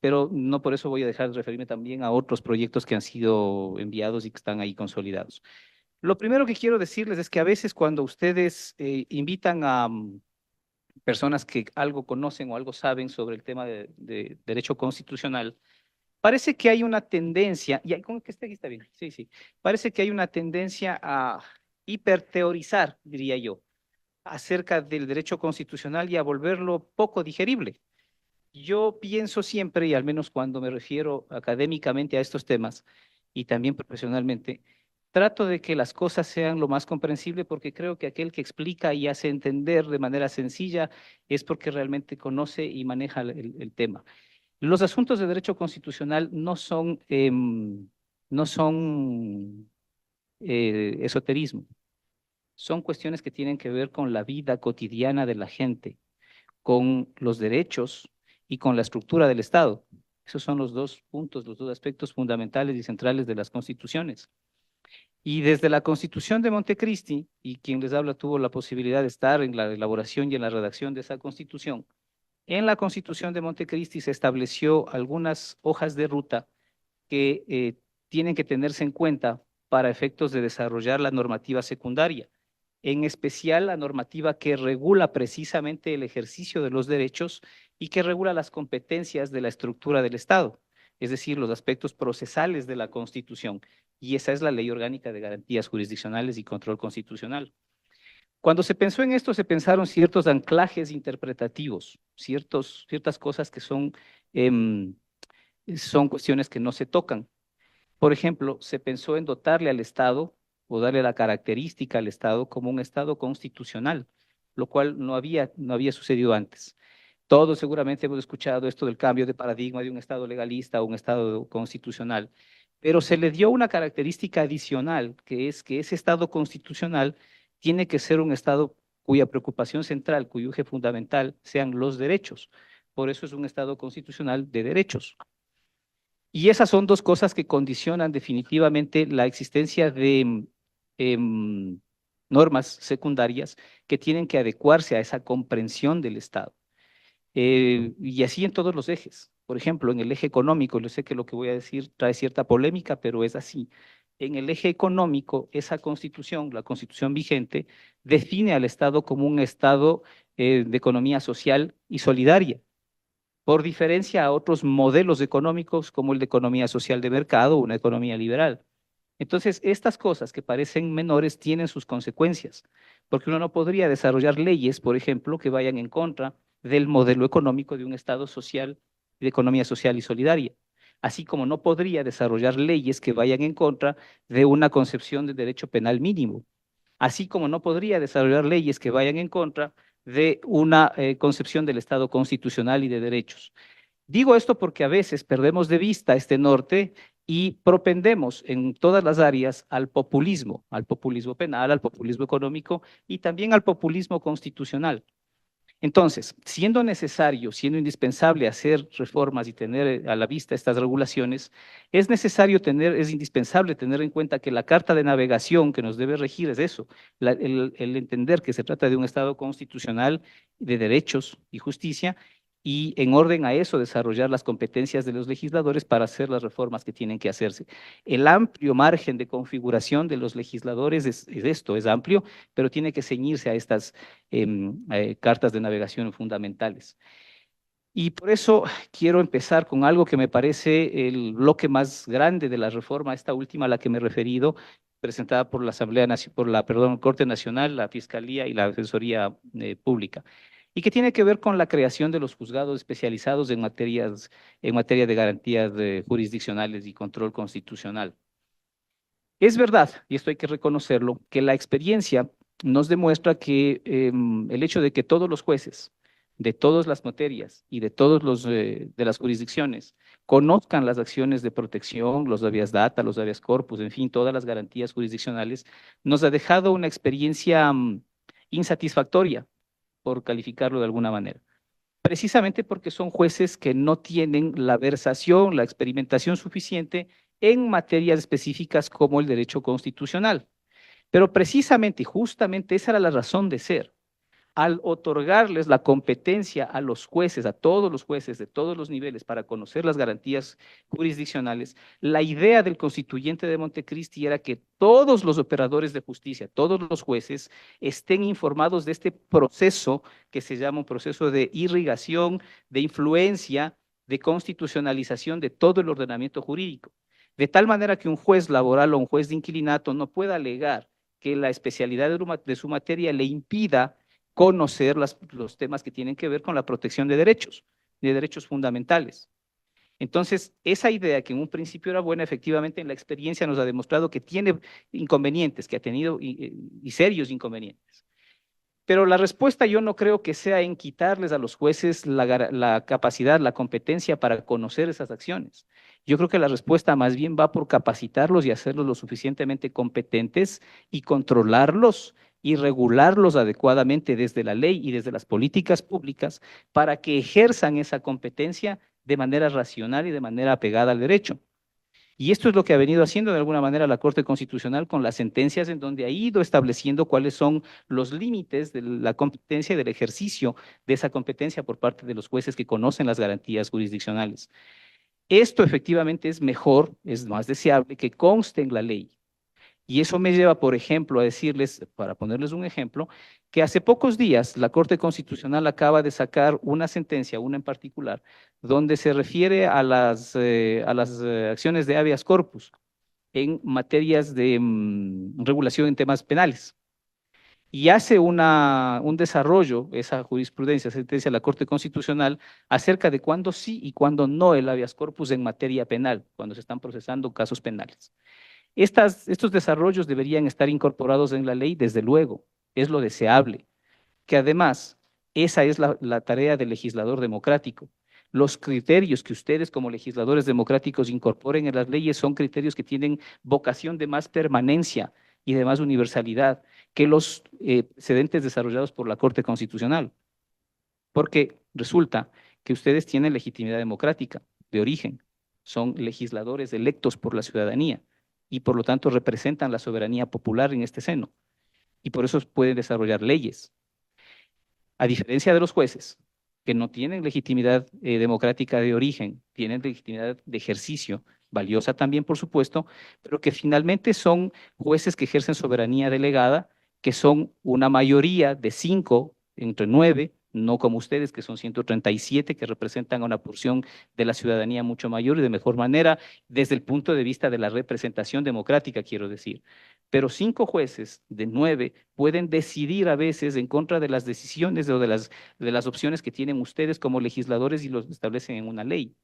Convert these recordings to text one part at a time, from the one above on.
pero no por eso voy a dejar de referirme también a otros proyectos que han sido enviados y que están ahí consolidados. Lo primero que quiero decirles es que a veces cuando ustedes invitan a personas que algo conocen o algo saben sobre el tema de derecho constitucional, parece que hay una tendencia, y con que esté aquí está bien, sí, sí, parece que hay una tendencia a hiperteorizar, diría yo, acerca del derecho constitucional y a volverlo poco digerible. Yo pienso siempre, y al menos cuando me refiero académicamente a estos temas y también profesionalmente, trato de que las cosas sean lo más comprensible porque creo que aquel que explica y hace entender de manera sencilla es porque realmente conoce y maneja el tema. Los asuntos de derecho constitucional no son esoterismo, son cuestiones que tienen que ver con la vida cotidiana de la gente, con los derechos y con la estructura del Estado. Esos son los dos puntos, los dos aspectos fundamentales y centrales de las constituciones. Y desde la Constitución de Montecristi, y quien les habla tuvo la posibilidad de estar en la elaboración y en la redacción de esa Constitución, en la Constitución de Montecristi se estableció algunas hojas de ruta que tienen que tenerse en cuenta para efectos de desarrollar la normativa secundaria, en especial la normativa que regula precisamente el ejercicio de los derechos y que regula las competencias de la estructura del Estado, es decir, los aspectos procesales de la Constitución. Y esa es la Ley Orgánica de Garantías Jurisdiccionales y Control Constitucional. Cuando se pensó en esto, se pensaron ciertos anclajes interpretativos, ciertas cosas que son cuestiones que no se tocan. Por ejemplo, se pensó en dotarle al Estado o darle la característica al Estado como un Estado constitucional, lo cual no había sucedido antes. Todos seguramente hemos escuchado esto del cambio de paradigma de un Estado legalista a un Estado constitucional, pero se le dio una característica adicional, que es que ese Estado constitucional tiene que ser un Estado cuya preocupación central, cuyo eje fundamental sean los derechos. Por eso es un Estado constitucional de derechos. Y esas son dos cosas que condicionan definitivamente la existencia de em, normas secundarias que tienen que adecuarse a esa comprensión del Estado. Y así en todos los ejes. Por ejemplo, en el eje económico, yo sé que lo que voy a decir trae cierta polémica, pero es así. En el eje económico, esa constitución, la constitución vigente, define al Estado como un Estado de economía social y solidaria por diferencia a otros modelos económicos como el de economía social de mercado o una economía liberal. Entonces, estas cosas que parecen menores tienen sus consecuencias, porque uno no podría desarrollar leyes, por ejemplo, que vayan en contra del modelo económico de un Estado social, de economía social y solidaria, así como no podría desarrollar leyes que vayan en contra de una concepción de derecho penal mínimo, así como no podría desarrollar leyes que vayan en contra de una concepción del Estado constitucional y de derechos. Digo esto porque a veces perdemos de vista este norte y propendemos en todas las áreas al populismo penal, al populismo económico y también al populismo constitucional. Entonces, siendo necesario, siendo indispensable hacer reformas y tener a la vista estas regulaciones, es indispensable tener en cuenta que la carta de navegación que nos debe regir es eso, el entender que se trata de un Estado constitucional de derechos y justicia y en orden a eso desarrollar las competencias de los legisladores para hacer las reformas que tienen que hacerse. El amplio margen de configuración de los legisladores es esto, es amplio, pero tiene que ceñirse a estas cartas de navegación fundamentales. Y por eso quiero empezar con algo que me parece el bloque más grande de la reforma, esta última a la que me he referido, presentada por la Corte Nacional, la Fiscalía y la Defensoría Pública, y que tiene que ver con la creación de los juzgados especializados en materia de garantías jurisdiccionales y control constitucional. Es verdad, y esto hay que reconocerlo, que la experiencia nos demuestra que el hecho de que todos los jueces de todas las materias y de todos de las jurisdicciones conozcan las acciones de protección, los habeas data, los habeas corpus, en fin, todas las garantías jurisdiccionales, nos ha dejado una experiencia insatisfactoria, por calificarlo de alguna manera. Precisamente porque son jueces que no tienen la versación, la experimentación suficiente en materias específicas como el derecho constitucional. Pero precisamente y justamente esa era la razón de ser. al otorgarles la competencia a los jueces, a todos los jueces de todos los niveles para conocer las garantías jurisdiccionales, la idea del constituyente de Montecristi era que todos los operadores de justicia, todos los jueces, estén informados de este proceso que se llama un proceso de irrigación, de influencia, de constitucionalización de todo el ordenamiento jurídico. De tal manera que un juez laboral o un juez de inquilinato no pueda alegar que la especialidad de su materia le impida conocer los temas que tienen que ver con la protección de derechos fundamentales. Entonces, esa idea que en un principio era buena, efectivamente en la experiencia nos ha demostrado que tiene inconvenientes, que ha tenido y serios inconvenientes. Pero la respuesta yo no creo que sea en quitarles a los jueces la capacidad, la competencia para conocer esas acciones. Yo creo que la respuesta más bien va por capacitarlos y hacerlos lo suficientemente competentes y controlarlos y regularlos adecuadamente desde la ley y desde las políticas públicas para que ejerzan esa competencia de manera racional y de manera apegada al derecho. Y esto es lo que ha venido haciendo de alguna manera la Corte Constitucional con las sentencias en donde ha ido estableciendo cuáles son los límites de la competencia y del ejercicio de esa competencia por parte de los jueces que conocen las garantías jurisdiccionales. Esto efectivamente es mejor, es más deseable que conste en la ley. Y eso me lleva, por ejemplo, a decirles, para ponerles un ejemplo, que hace pocos días la Corte Constitucional acaba de sacar una sentencia, una en particular, donde se refiere a las acciones de habeas corpus en materias de regulación en temas penales. Y hace un desarrollo, esa jurisprudencia, sentencia de la Corte Constitucional, acerca de cuándo sí y cuándo no el habeas corpus en materia penal, cuando se están procesando casos penales. Estos desarrollos deberían estar incorporados en la ley, desde luego, es lo deseable, que además esa es la tarea del legislador democrático. Los criterios que ustedes como legisladores democráticos incorporen en las leyes son criterios que tienen vocación de más permanencia y de más universalidad que los precedentes desarrollados por la Corte Constitucional, porque resulta que ustedes tienen legitimidad democrática de origen, son legisladores electos por la ciudadanía y por lo tanto representan la soberanía popular en este seno y por eso pueden desarrollar leyes. A diferencia de los jueces, que no tienen legitimidad democrática de origen, tienen legitimidad de ejercicio, valiosa también, por supuesto, pero que finalmente son jueces que ejercen soberanía delegada, que son una mayoría de 5 entre 9, no como ustedes, que son 137, que representan a una porción de la ciudadanía mucho mayor y de mejor manera, desde el punto de vista de la representación democrática, quiero decir. Pero 5 jueces de 9 pueden decidir a veces en contra de las decisiones o de las opciones que tienen ustedes como legisladores y los establecen en una ley.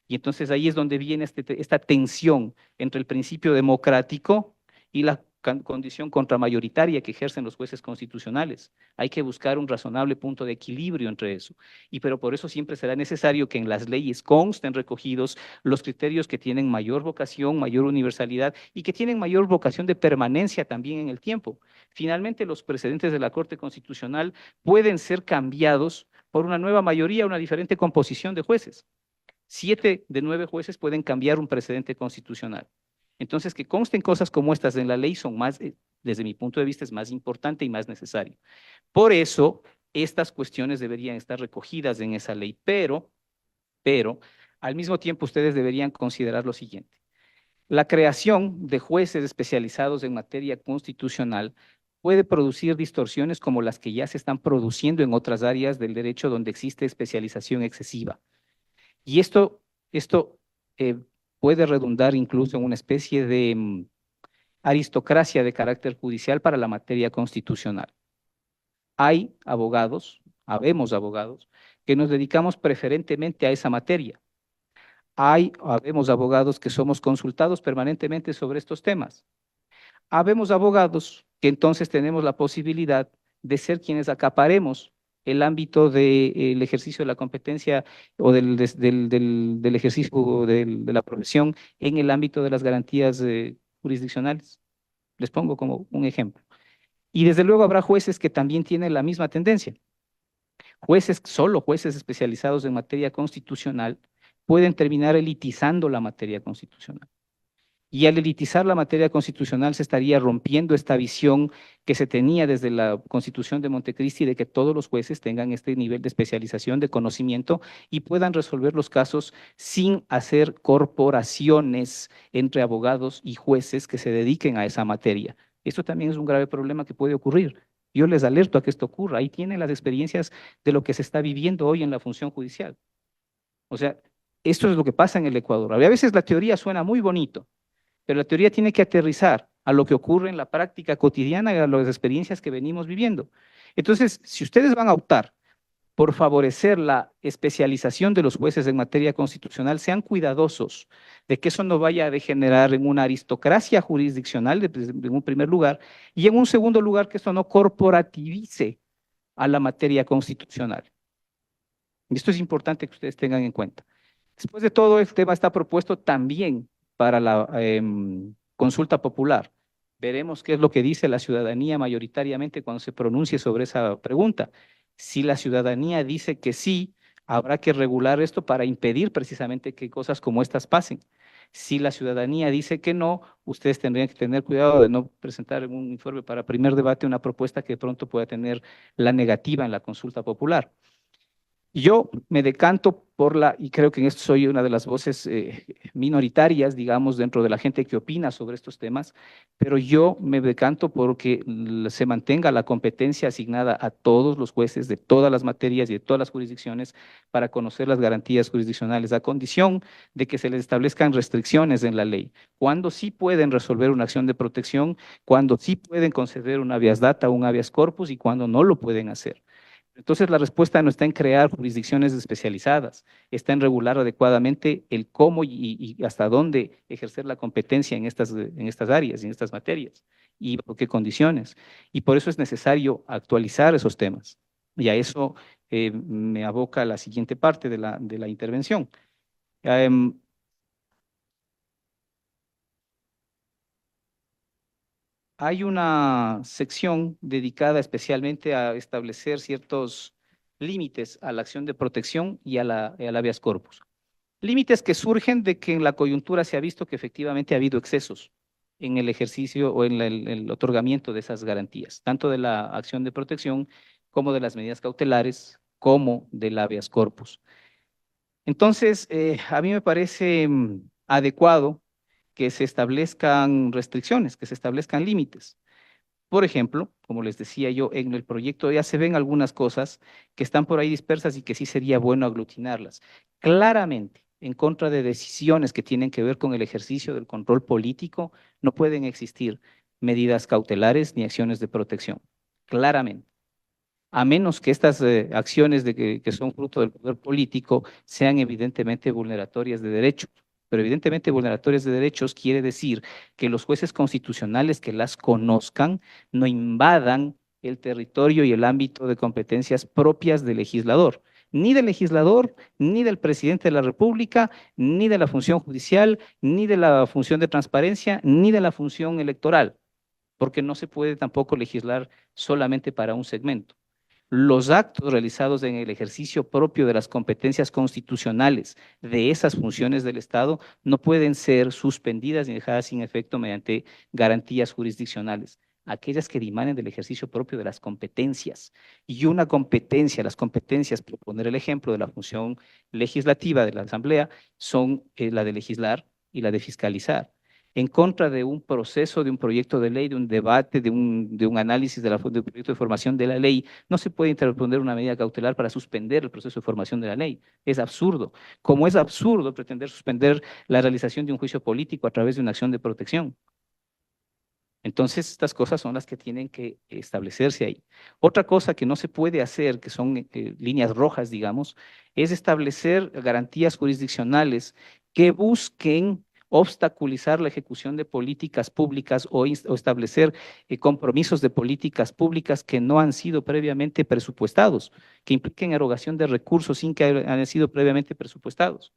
Y entonces ahí es donde viene esta tensión entre el principio democrático y la condición contramayoritaria que ejercen los jueces constitucionales. Hay que buscar un razonable punto de equilibrio entre eso. Pero por eso siempre será necesario que en las leyes consten recogidos los criterios que tienen mayor vocación, mayor universalidad y que tienen mayor vocación de permanencia también en el tiempo. Finalmente, los precedentes de la Corte Constitucional pueden ser cambiados por una nueva mayoría, una diferente composición de jueces. 7 de 9 jueces pueden cambiar un precedente constitucional. Entonces, que consten cosas como estas en la ley son más, desde mi punto de vista, es más importante y más necesario. Por eso, estas cuestiones deberían estar recogidas en esa ley, pero, al mismo tiempo ustedes deberían considerar lo siguiente. La creación de jueces especializados en materia constitucional puede producir distorsiones como las que ya se están produciendo en otras áreas del derecho donde existe especialización excesiva. Y esto eh, puede redundar incluso en una especie de aristocracia de carácter judicial para la materia constitucional. Hay abogados, habemos abogados, que nos dedicamos preferentemente a esa materia. Habemos abogados que somos consultados permanentemente sobre estos temas. Habemos abogados que entonces tenemos la posibilidad de ser quienes acaparemos el ámbito del ejercicio de la competencia o del ejercicio de la profesión en el ámbito de las garantías jurisdiccionales. Les pongo como un ejemplo. Y desde luego habrá jueces que también tienen la misma tendencia. Solo jueces especializados en materia constitucional pueden terminar elitizando la materia constitucional. Y al elitizar la materia constitucional se estaría rompiendo esta visión que se tenía desde la Constitución de Montecristi de que todos los jueces tengan este nivel de especialización, de conocimiento y puedan resolver los casos sin hacer corporaciones entre abogados y jueces que se dediquen a esa materia. Esto también es un grave problema que puede ocurrir. Yo les alerto a que esto ocurra. Ahí tienen las experiencias de lo que se está viviendo hoy en la función judicial. O sea, esto es lo que pasa en el Ecuador. A veces la teoría suena muy bonito, pero la teoría tiene que aterrizar a lo que ocurre en la práctica cotidiana y a las experiencias que venimos viviendo. Entonces, si ustedes van a optar por favorecer la especialización de los jueces en materia constitucional, sean cuidadosos de que eso no vaya a degenerar en una aristocracia jurisdiccional en un primer lugar y en un segundo lugar que esto no corporativice a la materia constitucional. Y esto es importante que ustedes tengan en cuenta. Después de todo, el tema está propuesto también para la consulta popular. Veremos qué es lo que dice la ciudadanía mayoritariamente cuando se pronuncie sobre esa pregunta. Si la ciudadanía dice que sí, habrá que regular esto para impedir precisamente que cosas como estas pasen. Si la ciudadanía dice que no, ustedes tendrían que tener cuidado de no presentar en un informe para primer debate una propuesta que pronto pueda tener la negativa en la consulta popular. Yo me decanto por y creo que en esto soy una de las voces minoritarias, digamos, dentro de la gente que opina sobre estos temas, pero yo me decanto porque se mantenga la competencia asignada a todos los jueces de todas las materias y de todas las jurisdicciones para conocer las garantías jurisdiccionales, a condición de que se les establezcan restricciones en la ley. Cuando sí pueden resolver una acción de protección, cuando sí pueden conceder un habeas data o un habeas corpus y cuando no lo pueden hacer. Entonces, la respuesta no está en crear jurisdicciones especializadas, está en regular adecuadamente el cómo y hasta dónde ejercer la competencia en estas áreas, en estas materias, y bajo qué condiciones. Y por eso es necesario actualizar esos temas. Y a eso me aboca la siguiente parte de la intervención. Em, Hay una sección dedicada especialmente a establecer ciertos límites a la acción de protección y al habeas corpus. Límites que surgen de que en la coyuntura se ha visto que efectivamente ha habido excesos en el ejercicio o en el otorgamiento de esas garantías, tanto de la acción de protección como de las medidas cautelares, como del habeas corpus. Entonces, a mí me parece adecuado que se establezcan restricciones, que se establezcan límites. Por ejemplo, como les decía yo, en el proyecto ya se ven algunas cosas que están por ahí dispersas y que sí sería bueno aglutinarlas. Claramente, en contra de decisiones que tienen que ver con el ejercicio del control político, no pueden existir medidas cautelares ni acciones de protección. Claramente. A menos que estas acciones que son fruto del poder político sean evidentemente vulneratorias de derechos. Pero evidentemente vulneratorias de derechos quiere decir que los jueces constitucionales que las conozcan no invadan el territorio y el ámbito de competencias propias del legislador, ni del presidente de la República, ni de la función judicial, ni de la función de transparencia, ni de la función electoral, porque no se puede tampoco legislar solamente para un segmento. Los actos realizados en el ejercicio propio de las competencias constitucionales de esas funciones del Estado no pueden ser suspendidas ni dejadas sin efecto mediante garantías jurisdiccionales, aquellas que dimanen del ejercicio propio de las competencias. Y una competencia, las competencias, por poner el ejemplo de la función legislativa de la Asamblea, son la de legislar y la de fiscalizar en contra de un proceso, de un proyecto de ley, de un debate, de un análisis del proyecto de formación de la ley, no se puede interponer una medida cautelar para suspender el proceso de formación de la ley. Es absurdo. Como es absurdo pretender suspender la realización de un juicio político a través de una acción de protección. Entonces, estas cosas son las que tienen que establecerse ahí. Otra cosa que no se puede hacer, que son líneas rojas, digamos, es establecer garantías jurisdiccionales que busquen obstaculizar la ejecución de políticas públicas o establecer compromisos de políticas públicas que no han sido previamente presupuestados, que impliquen erogación de recursos sin que hayan sido previamente presupuestados,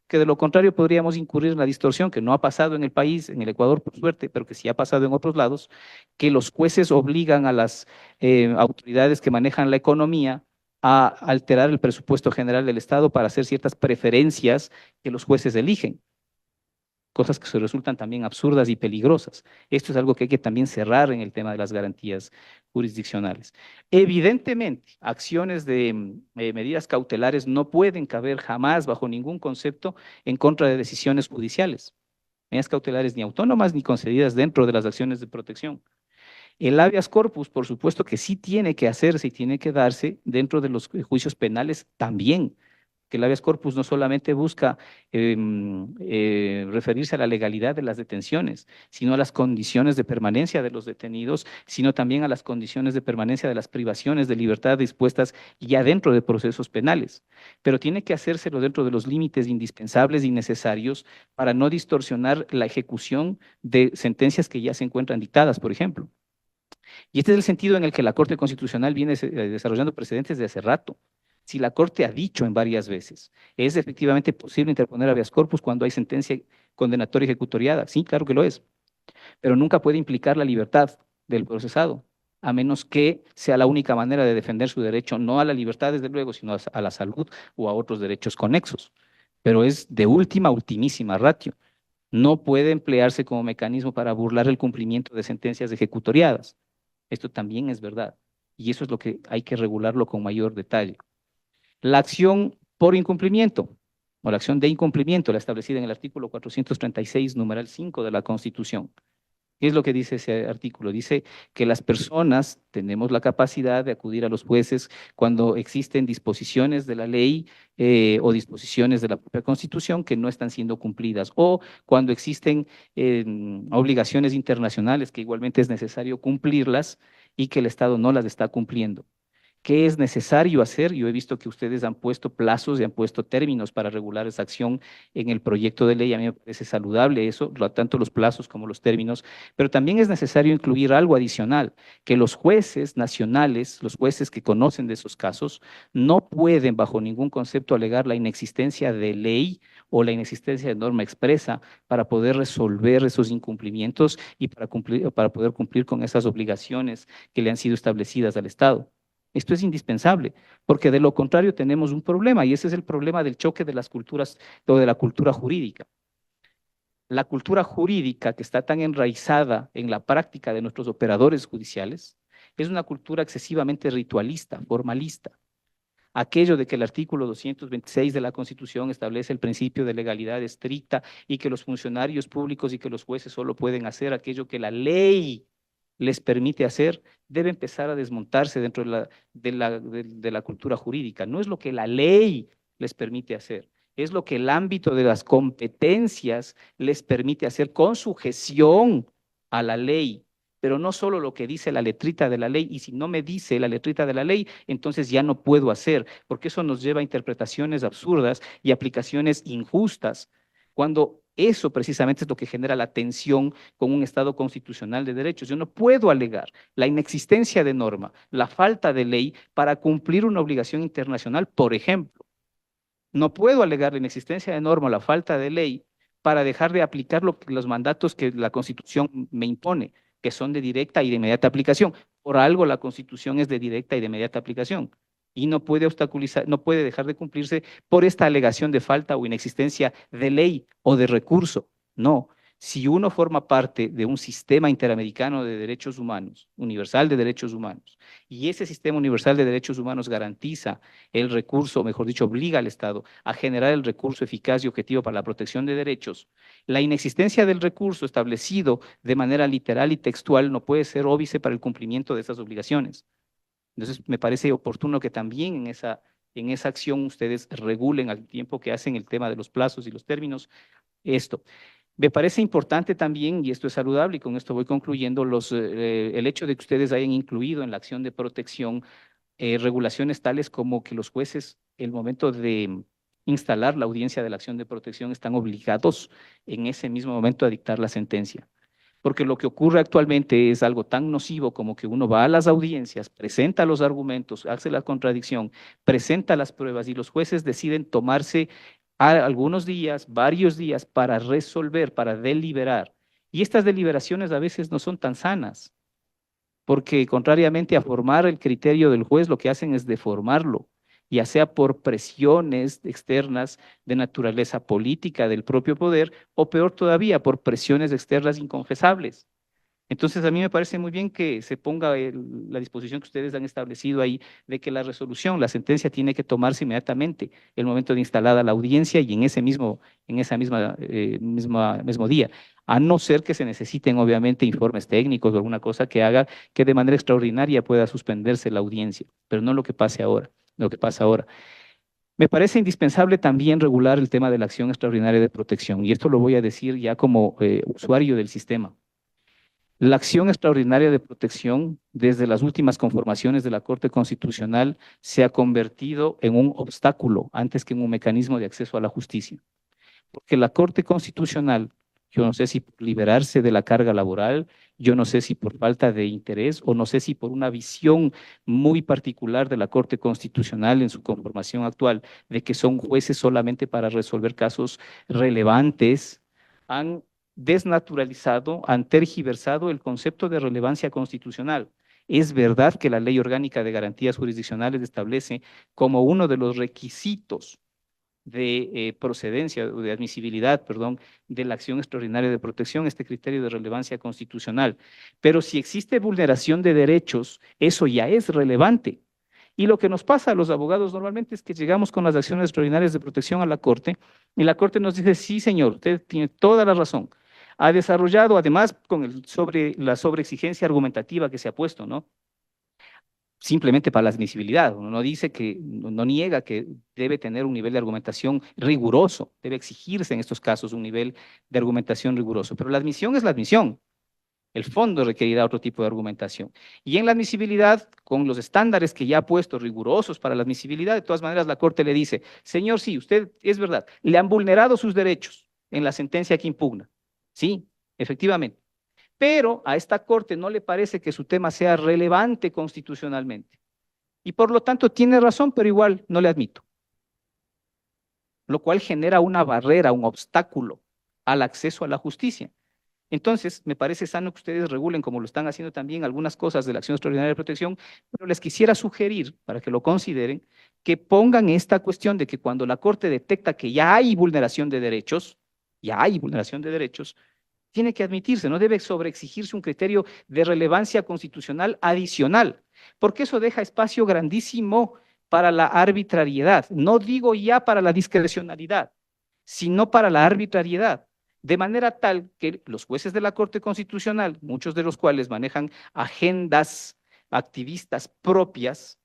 que de lo contrario podríamos incurrir en la distorsión que no ha pasado en el país, en el Ecuador por suerte, pero que sí ha pasado en otros lados, que los jueces obligan a las autoridades que manejan la economía a alterar el presupuesto general del Estado para hacer ciertas preferencias que los jueces eligen. cosas que se resultan también absurdas y peligrosas. Esto es algo que hay que también cerrar en el tema de las garantías jurisdiccionales. Evidentemente, acciones de medidas cautelares no pueden caber jamás bajo ningún concepto en contra de decisiones judiciales. Medidas cautelares ni autónomas ni concedidas dentro de las acciones de protección. El habeas corpus, por supuesto que sí tiene que hacerse y tiene que darse dentro de los juicios penales también, que el habeas corpus no solamente busca referirse a la legalidad de las detenciones, sino a las condiciones de permanencia de los detenidos, sino también a las condiciones de permanencia de las privaciones de libertad dispuestas ya dentro de procesos penales. Pero tiene que hacérselo dentro de los límites indispensables y necesarios para no distorsionar la ejecución de sentencias que ya se encuentran dictadas, por ejemplo. Y este es el sentido en el que la Corte Constitucional viene desarrollando precedentes de hace rato. Si la Corte ha dicho en varias veces, es efectivamente posible interponer habeas corpus cuando hay sentencia condenatoria ejecutoriada. Sí, claro que lo es, pero nunca puede implicar la libertad del procesado, a menos que sea la única manera de defender su derecho, no a la libertad, desde luego, sino a la salud o a otros derechos conexos. Pero es de última, ultimísima ratio. No puede emplearse como mecanismo para burlar el cumplimiento de sentencias ejecutoriadas. Esto también es verdad. Y eso es lo que hay que regularlo con mayor detalle. La acción por incumplimiento, o la acción de incumplimiento, la establecida en el artículo 436, numeral 5 de la Constitución. ¿Qué es lo que dice ese artículo? Dice que las personas tenemos la capacidad de acudir a los jueces cuando existen disposiciones de la ley o disposiciones de la propia Constitución que no están siendo cumplidas, o cuando existen obligaciones internacionales que igualmente es necesario cumplirlas y que el Estado no las está cumpliendo. ¿Qué es necesario hacer? Yo he visto que ustedes han puesto plazos y han puesto términos para regular esa acción en el proyecto de ley. A mí me parece saludable eso, tanto los plazos como los términos, pero también es necesario incluir algo adicional, que los jueces nacionales, los jueces que conocen de esos casos, no pueden bajo ningún concepto alegar la inexistencia de ley o la inexistencia de norma expresa para poder resolver esos incumplimientos y para poder cumplir con esas obligaciones que le han sido establecidas al Estado. Esto es indispensable, porque de lo contrario tenemos un problema, y ese es el problema del choque de las culturas o de la cultura jurídica. La cultura jurídica que está tan enraizada en la práctica de nuestros operadores judiciales es una cultura excesivamente ritualista, formalista. Aquello de que el artículo 226 de la Constitución establece el principio de legalidad estricta y que los funcionarios públicos y que los jueces solo pueden hacer aquello que la ley les permite hacer, debe empezar a desmontarse dentro de la cultura jurídica. No es lo que la ley les permite hacer, es lo que el ámbito de las competencias les permite hacer con sujeción a la ley, pero no solo lo que dice la letrita de la ley, y si no me dice la letrita de la ley, entonces ya no puedo hacer, porque eso nos lleva a interpretaciones absurdas y aplicaciones injustas, cuando eso precisamente es lo que genera la tensión con un Estado constitucional de derechos. Yo no puedo alegar la inexistencia de norma, la falta de ley para cumplir una obligación internacional, por ejemplo. No puedo alegar la inexistencia de norma o la falta de ley para dejar de aplicar los mandatos que la Constitución me impone, que son de directa y de inmediata aplicación. Por algo la Constitución es de directa y de inmediata aplicación y no puede obstaculizar, no puede dejar de cumplirse por esta alegación de falta o inexistencia de ley o de recurso. No, si uno forma parte de un sistema interamericano de derechos humanos, universal de derechos humanos, y ese sistema universal de derechos humanos garantiza el recurso, o mejor dicho, obliga al Estado a generar el recurso eficaz y objetivo para la protección de derechos, la inexistencia del recurso establecido de manera literal y textual no puede ser óbice para el cumplimiento de esas obligaciones. Entonces, me parece oportuno que también en esa acción ustedes regulen al tiempo que hacen el tema de los plazos y los términos esto. Me parece importante también, y esto es saludable, y con esto voy concluyendo, el hecho de que ustedes hayan incluido en la acción de protección regulaciones tales como que los jueces, el momento de instalar la audiencia de la acción de protección, están obligados en ese mismo momento a dictar la sentencia. Porque lo que ocurre actualmente es algo tan nocivo como que uno va a las audiencias, presenta los argumentos, hace la contradicción, presenta las pruebas y los jueces deciden tomarse algunos días, varios días para resolver, para deliberar. Y estas deliberaciones a veces no son tan sanas, porque contrariamente a formar el criterio del juez, lo que hacen es deformarlo. ya sea por presiones externas de naturaleza política del propio poder, o peor todavía, por presiones externas inconfesables. Entonces, a mí me parece muy bien que se ponga la disposición que ustedes han establecido ahí de que la resolución, la sentencia tiene que tomarse inmediatamente el momento de instalada la audiencia y en esa mismo día, a no ser que se necesiten obviamente informes técnicos o alguna cosa que haga que de manera extraordinaria pueda suspenderse la audiencia, pero no lo que pase ahora, lo que pasa ahora. Me parece indispensable también regular el tema de la acción extraordinaria de protección, y esto lo voy a decir ya como usuario del sistema. La acción extraordinaria de protección, desde las últimas conformaciones de la Corte Constitucional, se ha convertido en un obstáculo antes que en un mecanismo de acceso a la justicia. Porque la Corte Constitucional, yo no sé si por liberarse de la carga laboral, yo no sé si por falta de interés o no sé si por una visión muy particular de la Corte Constitucional en su conformación actual, de que son jueces solamente para resolver casos relevantes, han desnaturalizado, han tergiversado el concepto de relevancia constitucional. Es verdad que la Ley Orgánica de Garantías Jurisdiccionales establece como uno de los requisitos de procedencia o de admisibilidad, perdón, de la acción extraordinaria de protección, este criterio de relevancia constitucional. Pero si existe vulneración de derechos, eso ya es relevante. Y lo que nos pasa a los abogados normalmente es que llegamos con las acciones extraordinarias de protección a la Corte y la Corte nos dice, sí, señor, usted tiene toda la razón. Ha desarrollado, además, con la sobreexigencia argumentativa que se ha puesto, ¿no? Simplemente para la admisibilidad. Uno no dice que, no niega que debe tener un nivel de argumentación riguroso, debe exigirse en estos casos un nivel de argumentación riguroso, pero la admisión es la admisión. El fondo requerirá otro tipo de argumentación. Y en la admisibilidad, con los estándares que ya ha puesto rigurosos para la admisibilidad, de todas maneras la Corte le dice, señor, sí, usted es verdad, le han vulnerado sus derechos en la sentencia que impugna. Sí, efectivamente. Pero a esta Corte no le parece que su tema sea relevante constitucionalmente. Y por lo tanto tiene razón, pero igual no le admito. Lo cual genera una barrera, un obstáculo al acceso a la justicia. Entonces, me parece sano que ustedes regulen, como lo están haciendo también, algunas cosas de la acción extraordinaria de protección, pero les quisiera sugerir, para que lo consideren, que pongan esta cuestión de que cuando la Corte detecta que ya hay vulneración de derechos, ya hay vulneración de derechos, tiene que admitirse, no debe sobreexigirse un criterio de relevancia constitucional adicional, porque eso deja espacio grandísimo para la arbitrariedad. No digo ya para la discrecionalidad, sino para la arbitrariedad. De manera tal que los jueces de la Corte Constitucional, muchos de los cuales manejan agendas activistas propias,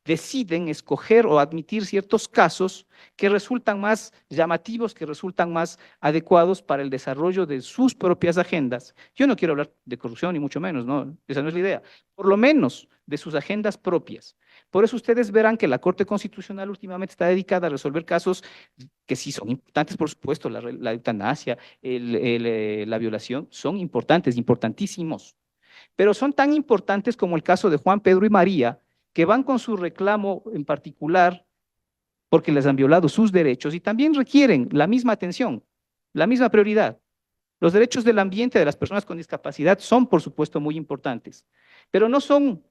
deciden escoger o admitir ciertos casos que resultan más llamativos, que resultan más adecuados para el desarrollo de sus propias agendas. Yo no quiero hablar de corrupción, ni mucho menos, no, esa no es la idea. Por lo menos de sus agendas propias. Por eso ustedes verán que la Corte Constitucional últimamente está dedicada a resolver casos que sí son importantes, por supuesto, la eutanasia, la violación, son importantes, importantísimos, pero son tan importantes como el caso de Juan, Pedro y María, que van con su reclamo en particular porque les han violado sus derechos y también requieren la misma atención, la misma prioridad. Los derechos del ambiente de las personas con discapacidad son, por supuesto, muy importantes, pero no son,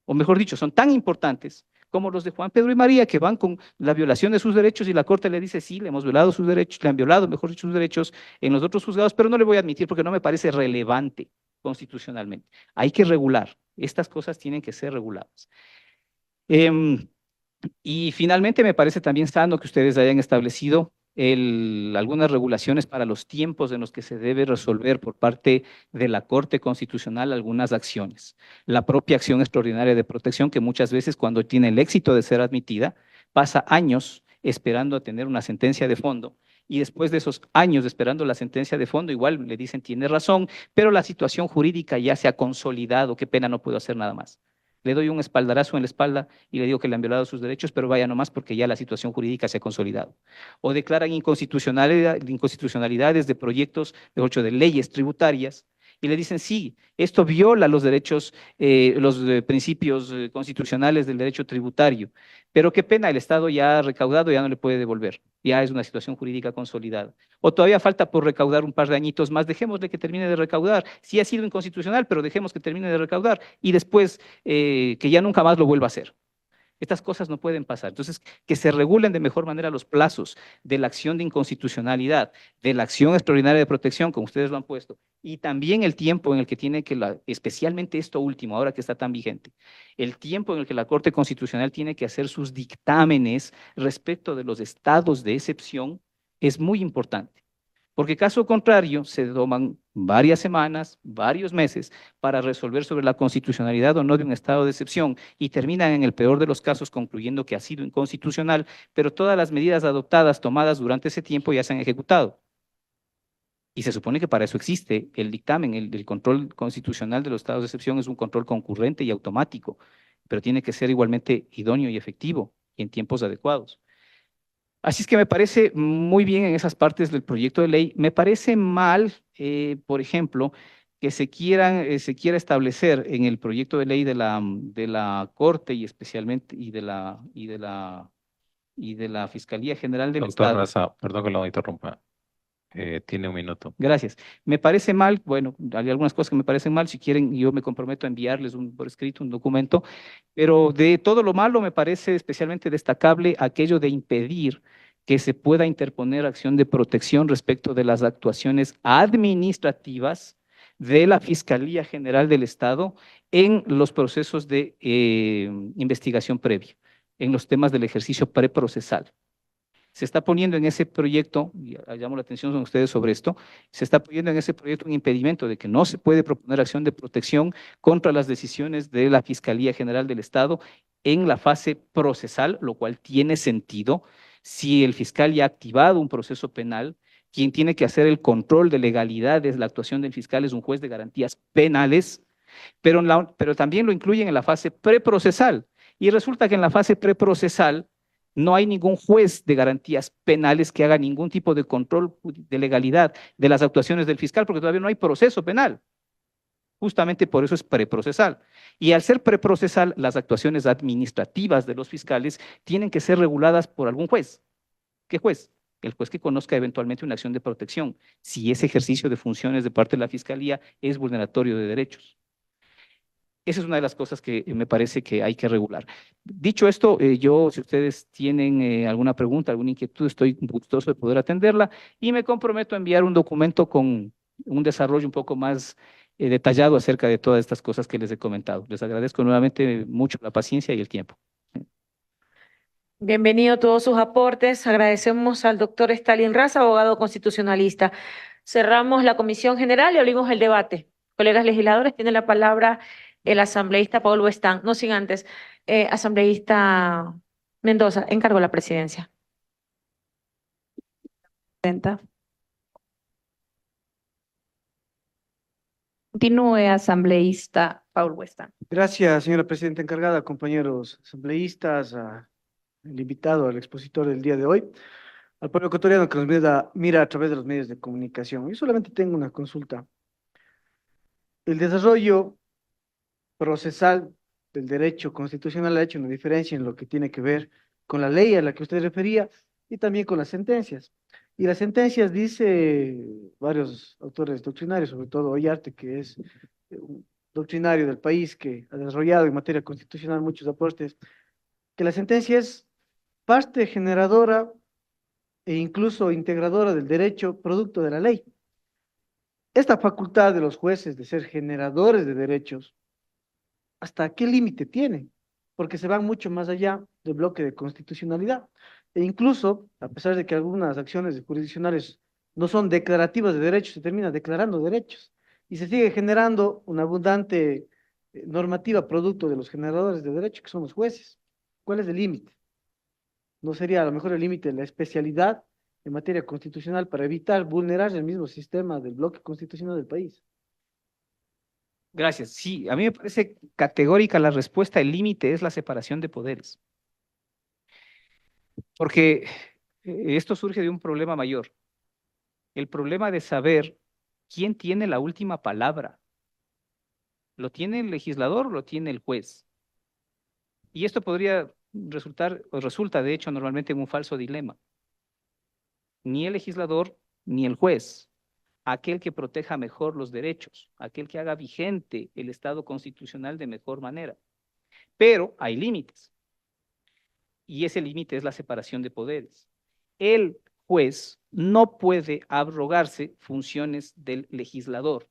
o mejor dicho, son tan importantes como los de Juan, Pedro y María, que van con la violación de sus derechos y la Corte le dice, sí, le hemos violado sus derechos, le han violado, mejor dicho, sus derechos en los otros juzgados, pero no le voy a admitir porque no me parece relevante constitucionalmente. Hay que regular. Estas cosas tienen que ser reguladas. Y finalmente me parece también sano que ustedes hayan establecido algunas regulaciones para los tiempos en los que se debe resolver por parte de la Corte Constitucional algunas acciones. La propia acción extraordinaria de protección, que muchas veces cuando tiene el éxito de ser admitida, pasa años esperando a tener una sentencia de fondo. Y después de esos años esperando la sentencia de fondo, igual le dicen tiene razón, pero la situación jurídica ya se ha consolidado, qué pena, no puedo hacer nada más. Le doy un espaldarazo en la espalda y le digo que le han violado sus derechos, pero vaya nomás porque ya la situación jurídica se ha consolidado. O declaran inconstitucionalidades de proyectos, de leyes tributarias, y le dicen, sí, esto viola los derechos, los principios constitucionales del derecho tributario, pero qué pena, el Estado ya ha recaudado, ya no le puede devolver, ya es una situación jurídica consolidada. O todavía falta por recaudar un par de añitos más, dejémosle que termine de recaudar, sí ha sido inconstitucional, pero dejemos que termine de recaudar y después que ya nunca más lo vuelva a hacer. Estas cosas no pueden pasar. Entonces, que se regulen de mejor manera los plazos de la acción de inconstitucionalidad, de la acción extraordinaria de protección, como ustedes lo han puesto, y también el tiempo en el que tiene que, especialmente esto último, ahora que está tan vigente, el tiempo en el que la Corte Constitucional tiene que hacer sus dictámenes respecto de los estados de excepción es muy importante. Porque caso contrario, se toman varias semanas, varios meses para resolver sobre la constitucionalidad o no de un estado de excepción y terminan en el peor de los casos concluyendo que ha sido inconstitucional, pero todas las medidas adoptadas, tomadas durante ese tiempo ya se han ejecutado. Y se supone que para eso existe el dictamen, el control constitucional de los estados de excepción es un control concurrente y automático, pero tiene que ser igualmente idóneo y efectivo y en tiempos adecuados. Así es que me parece muy bien en esas partes del proyecto de ley. Me parece mal, por ejemplo, que se quiera establecer en el proyecto de ley de la Corte y especialmente y de la Fiscalía General del Doctor Estado. Raza, perdón que lo interrumpa. Tiene un minuto. Gracias. Me parece mal, bueno, hay algunas cosas que me parecen mal. Si quieren, yo me comprometo a enviarles por escrito un documento, pero de todo lo malo me parece especialmente destacable aquello de impedir que se pueda interponer acción de protección respecto de las actuaciones administrativas de la Fiscalía General del Estado en los procesos de investigación previa, en los temas del ejercicio preprocesal. Se está poniendo en ese proyecto, y llamo la atención a ustedes sobre esto, se está poniendo en ese proyecto un impedimento de que no se puede proponer acción de protección contra las decisiones de la Fiscalía General del Estado en la fase procesal, lo cual tiene sentido si el fiscal ya ha activado un proceso penal. Quien tiene que hacer el control de legalidad de la actuación del fiscal es un juez de garantías penales, pero también lo incluyen en la fase preprocesal. Y resulta que en la fase preprocesal no hay ningún juez de garantías penales que haga ningún tipo de control de legalidad de las actuaciones del fiscal, porque todavía no hay proceso penal. Justamente por eso es preprocesal. Y al ser preprocesal, las actuaciones administrativas de los fiscales tienen que ser reguladas por algún juez. ¿Qué juez? El juez que conozca eventualmente una acción de protección, si ese ejercicio de funciones de parte de la fiscalía es vulneratorio de derechos. Esa es una de las cosas que me parece que hay que regular. Dicho esto, yo, si ustedes tienen alguna pregunta, alguna inquietud, estoy gustoso de poder atenderla y me comprometo a enviar un documento con un desarrollo un poco más detallado acerca de todas estas cosas que les he comentado. Les agradezco nuevamente mucho la paciencia y el tiempo. Bienvenido a todos sus aportes. Agradecemos al doctor Stalin Raza, abogado constitucionalista. Cerramos la comisión general y abrimos el debate. Colegas legisladores, tiene la palabra el asambleísta Paul Westán. No sin antes, asambleísta Mendoza, encargo la presidencia. Presidenta. Continúe, asambleísta Paul Westán. Gracias, señora presidenta encargada, compañeros asambleístas, el invitado, al expositor del día de hoy, al pueblo ecuatoriano que nos mira a través de los medios de comunicación. Yo solamente tengo una consulta. El desarrollo procesal del derecho constitucional ha hecho una diferencia en lo que tiene que ver con la ley a la que usted refería y también con las sentencias. Y las sentencias, dice varios autores doctrinarios, sobre todo Ollarte, que es un doctrinario del país que ha desarrollado en materia constitucional muchos aportes, que la sentencia es parte generadora e incluso integradora del derecho producto de la ley. Esta facultad de los jueces de ser generadores de derechos, ¿hasta qué límite tiene? Porque se van mucho más allá del bloque de constitucionalidad. E incluso, a pesar de que algunas acciones jurisdiccionales no son declarativas de derechos, se termina declarando derechos. Y se sigue generando una abundante normativa producto de los generadores de derechos, que son los jueces. ¿Cuál es el límite? ¿No sería a lo mejor el límite la especialidad en materia constitucional para evitar vulnerar el mismo sistema del bloque constitucional del país? Gracias. Sí, a mí me parece categórica la respuesta. El límite es la separación de poderes, porque esto surge de un problema mayor, el problema de saber quién tiene la última palabra. ¿Lo tiene el legislador o lo tiene el juez? Y esto podría resultar, o resulta de hecho normalmente en un falso dilema. Ni el legislador ni el juez, aquel que proteja mejor los derechos, aquel que haga vigente el Estado constitucional de mejor manera. Pero hay límites. y ese límite es la separación de poderes. El juez no puede abrogarse funciones del legislador.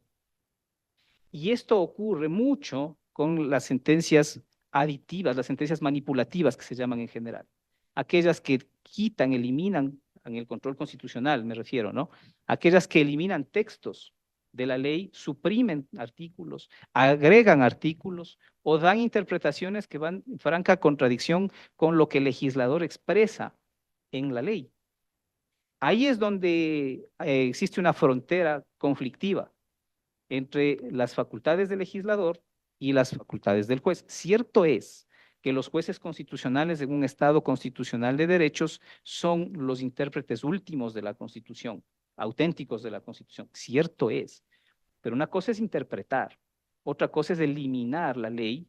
Y esto ocurre mucho con las sentencias aditivas, las sentencias manipulativas que se llaman en general. Aquellas que quitan, eliminan, en el control constitucional me refiero, ¿no? Aquellas que eliminan textos de la ley, suprimen artículos, agregan artículos o dan interpretaciones que van en franca contradicción con lo que el legislador expresa en la ley. Ahí es donde existe una frontera conflictiva entre las facultades del legislador y las facultades del juez. Cierto es que los jueces constitucionales en un Estado constitucional de derechos son los intérpretes últimos de la Constitución, auténticos de la Constitución. Cierto es, pero una cosa es interpretar, otra cosa es eliminar la ley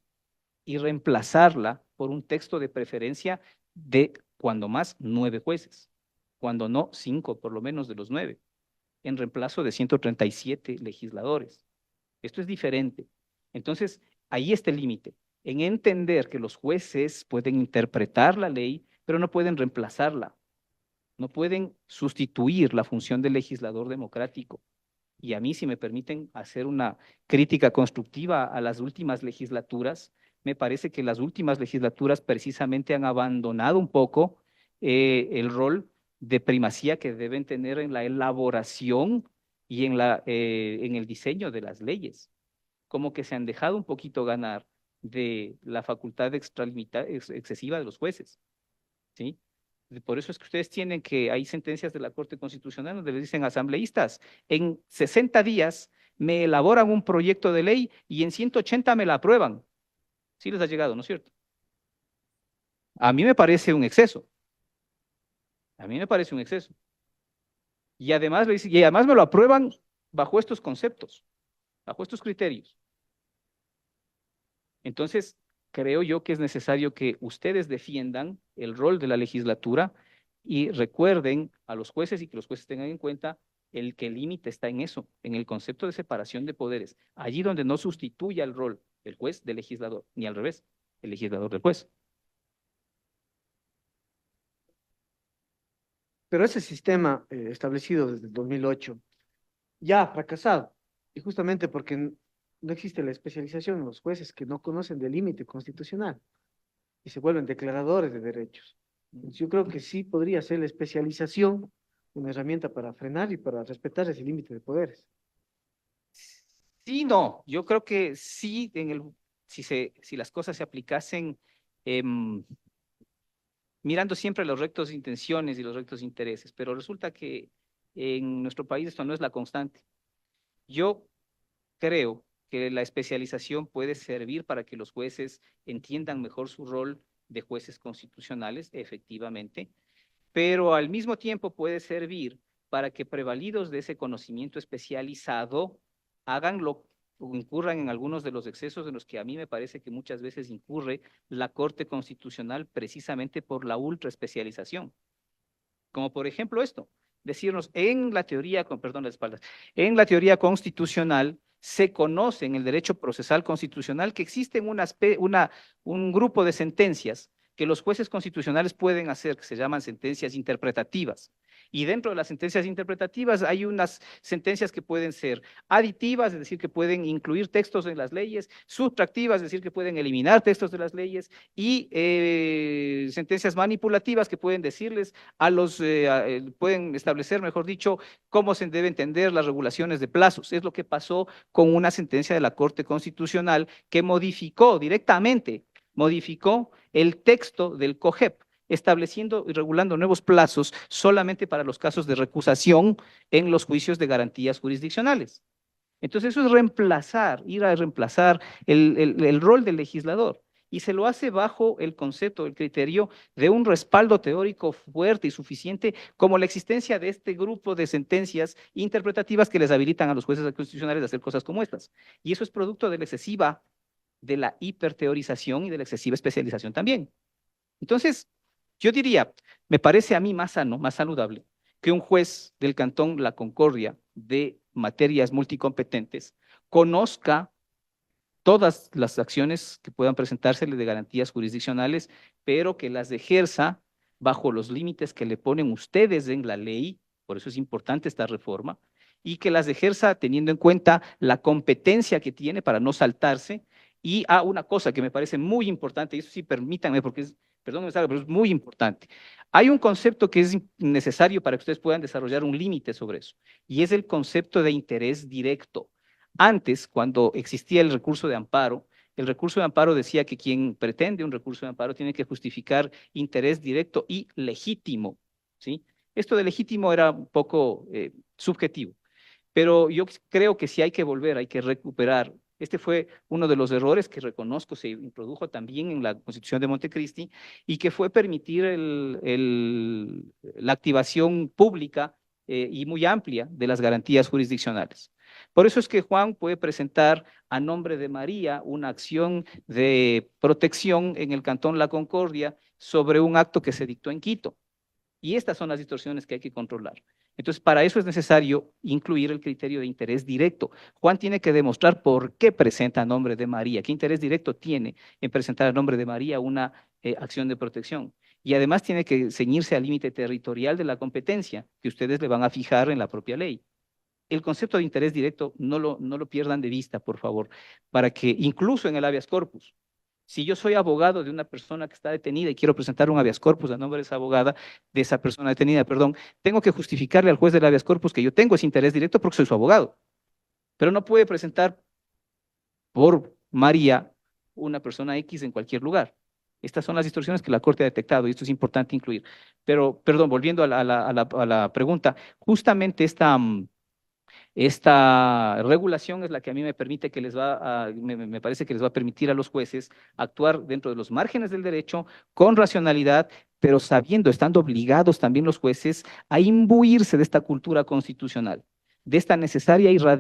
y reemplazarla por un texto de preferencia de, cuando más, 9 jueces, cuando no 5, por lo menos de los 9, en reemplazo de 137 legisladores. Esto es diferente. Entonces, ahí está el límite, en entender que los jueces pueden interpretar la ley, pero no pueden reemplazarla, no pueden sustituir la función del legislador democrático. Y a mí, si me permiten hacer una crítica constructiva a las últimas legislaturas, me parece que las últimas legislaturas precisamente han abandonado un poco el rol de primacía que deben tener en la elaboración y en el diseño de las leyes. Como que se han dejado un poquito ganar de la facultad excesiva de los jueces, ¿sí? Por eso es que ustedes tienen que, hay sentencias de la Corte Constitucional donde les dicen asambleístas, en 60 días me elaboran un proyecto de ley y en 180 me la aprueban. Sí les ha llegado, ¿no es cierto? A mí me parece un exceso. A mí me parece un exceso. Y además me lo aprueban bajo estos conceptos, bajo estos criterios. Entonces, creo yo que es necesario que ustedes defiendan el rol de la legislatura y recuerden a los jueces y que los jueces tengan en cuenta el que el límite está en eso, en el concepto de separación de poderes, allí donde no sustituya el rol del juez del legislador, ni al revés, el legislador del juez. Pero ese sistema establecido desde el 2008 ya ha fracasado. Y justamente porque no existe la especialización en los jueces que no conocen del límite constitucional y se vuelven declaradores de derechos. Entonces, yo creo que sí podría ser la especialización una herramienta para frenar y para respetar ese límite de poderes. Sí, no, yo creo que sí, si las cosas se aplicasen mirando siempre los rectos intenciones y los rectos intereses, pero resulta que en nuestro país esto no es la constante. Yo creo que la especialización puede servir para que los jueces entiendan mejor su rol de jueces constitucionales, efectivamente, pero al mismo tiempo puede servir para que prevalidos de ese conocimiento especializado hagan o incurran en algunos de los excesos en los que a mí me parece que muchas veces incurre la Corte Constitucional precisamente por la ultraespecialización. Como por ejemplo esto, decirnos en la teoría, perdón, las espaldas, en la teoría constitucional se conoce en el derecho procesal constitucional que existen un grupo de sentencias que los jueces constitucionales pueden hacer, que se llaman sentencias interpretativas. Y dentro de las sentencias interpretativas hay unas sentencias que pueden ser aditivas, es decir, que pueden incluir textos en las leyes, subtractivas, es decir, que pueden eliminar textos de las leyes, y sentencias manipulativas que pueden decirles pueden establecer, mejor dicho, cómo se debe entender las regulaciones de plazos. Es lo que pasó con una sentencia de la Corte Constitucional que modificó el texto del COGEP, estableciendo y regulando nuevos plazos solamente para los casos de recusación en los juicios de garantías jurisdiccionales. Entonces eso es ir a reemplazar el rol del legislador. Y se lo hace bajo el concepto, el criterio de un respaldo teórico fuerte y suficiente como la existencia de este grupo de sentencias interpretativas que les habilitan a los jueces constitucionales a hacer cosas como estas. Y eso es producto de la hiperteorización y de la excesiva especialización también. Entonces, yo diría, me parece a mí más sano, más saludable, que un juez del Cantón La Concordia de materias multicompetentes conozca todas las acciones que puedan presentársele de garantías jurisdiccionales pero que las ejerza bajo los límites que le ponen ustedes en la ley, por eso es importante esta reforma, y que las ejerza teniendo en cuenta la competencia que tiene para no saltarse. Y una cosa que me parece muy importante, y eso sí permítanme, porque perdón, pero es muy importante. Hay un concepto que es necesario para que ustedes puedan desarrollar un límite sobre eso, y es el concepto de interés directo. Antes, cuando existía el recurso de amparo decía que quien pretende un recurso de amparo tiene que justificar interés directo y legítimo, ¿sí? Esto de legítimo era un poco subjetivo, pero yo creo que sí hay que volver, hay que recuperar. Este fue uno de los errores que reconozco se introdujo también en la Constitución de Montecristi y que fue permitir la activación pública y muy amplia de las garantías jurisdiccionales. Por eso es que Juan puede presentar a nombre de María una acción de protección en el Cantón La Concordia sobre un acto que se dictó en Quito. Y estas son las distorsiones que hay que controlar. Entonces, para eso es necesario incluir el criterio de interés directo. Juan tiene que demostrar por qué presenta a nombre de María, qué interés directo tiene en presentar a nombre de María una acción de protección. Y además tiene que ceñirse al límite territorial de la competencia que ustedes le van a fijar en la propia ley. El concepto de interés directo no lo pierdan de vista, por favor, para que incluso en el habeas corpus, si yo soy abogado de una persona que está detenida y quiero presentar un habeas corpus a nombre de esa abogada, de esa persona detenida, perdón, tengo que justificarle al juez del habeas corpus que yo tengo ese interés directo porque soy su abogado. Pero no puede presentar por María una persona X en cualquier lugar. Estas son las distorsiones que la Corte ha detectado y esto es importante incluir. Pero, perdón, volviendo a la pregunta, justamente esta regulación es la que a mí me permite que me parece que les va a permitir a los jueces actuar dentro de los márgenes del derecho con racionalidad, pero sabiendo, estando obligados también los jueces a imbuirse de esta cultura constitucional, de esta necesaria y